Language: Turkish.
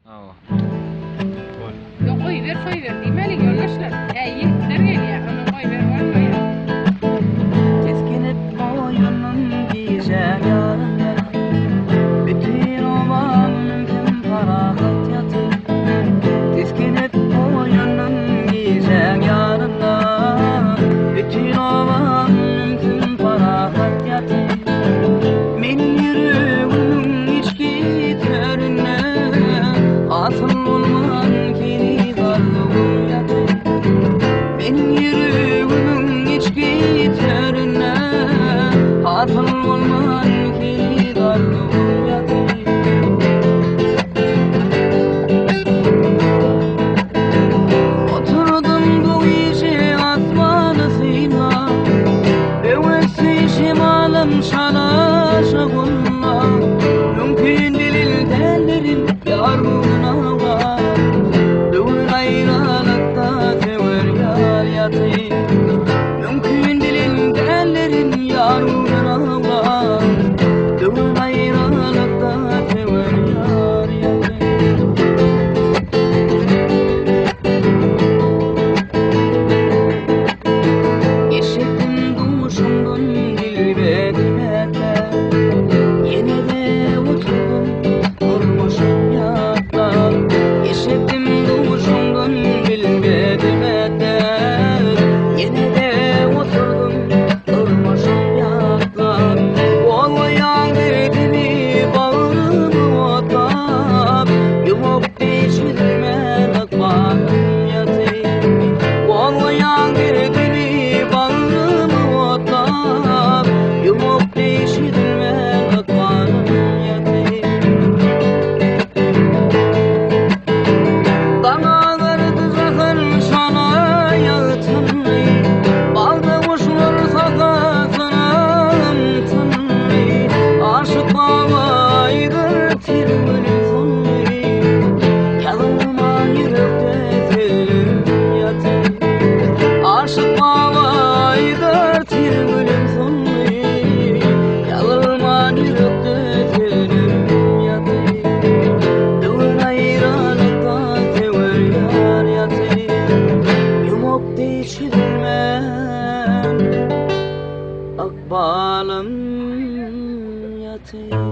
Awa. Yok koyuver demeli yoldaşlar. Yiğitler geliyor. Onu koyuver olmuyor. Keskinip koyunun güzel yarında bütün ovan mümkün parahat yatır. Keskinip koyunun güzel yarında bütün ovan mümkün parahat yatır. Men yüreğimin içki törüne atıl olman kini varlığım yatır. Men yüreğimin içki törüne atıl olman kini varlığım yatır. Oturdum bu gece asmanı sıyla, evvelsi şimalım şana şagunla. Mümkün değil tellerim yarına var, dövün ayrılıkta sever yar yatır. Mümkün değil tellerim yarına var, dövün ayrılıkta sever yar yatır. Eşittim duşumdun dilbetmekle, yine de oturdum durmuşum yatla. Eşittim duşumdun dilbetmekle, yine de oturdum durmuşum yatla. Olmayan derdimi bağrıma otlap, yumup değişilmez akbarım yatır. Olmayan derdimi bağrıma otlap, yumup değişilmez akbarım yatır. Bana verdi zahır şana yağıtınlı, balda uçlar sakasınım tınlı. Aşık babaydır tirgülü sonlu, yanıma yürekte telim yatır. Aşık babaydır tirgülü sonlu, yanıma yürekte telim yatır. Dövün ayrılıkta sever yar yatır. Yumup değişilmem akbalım yatır.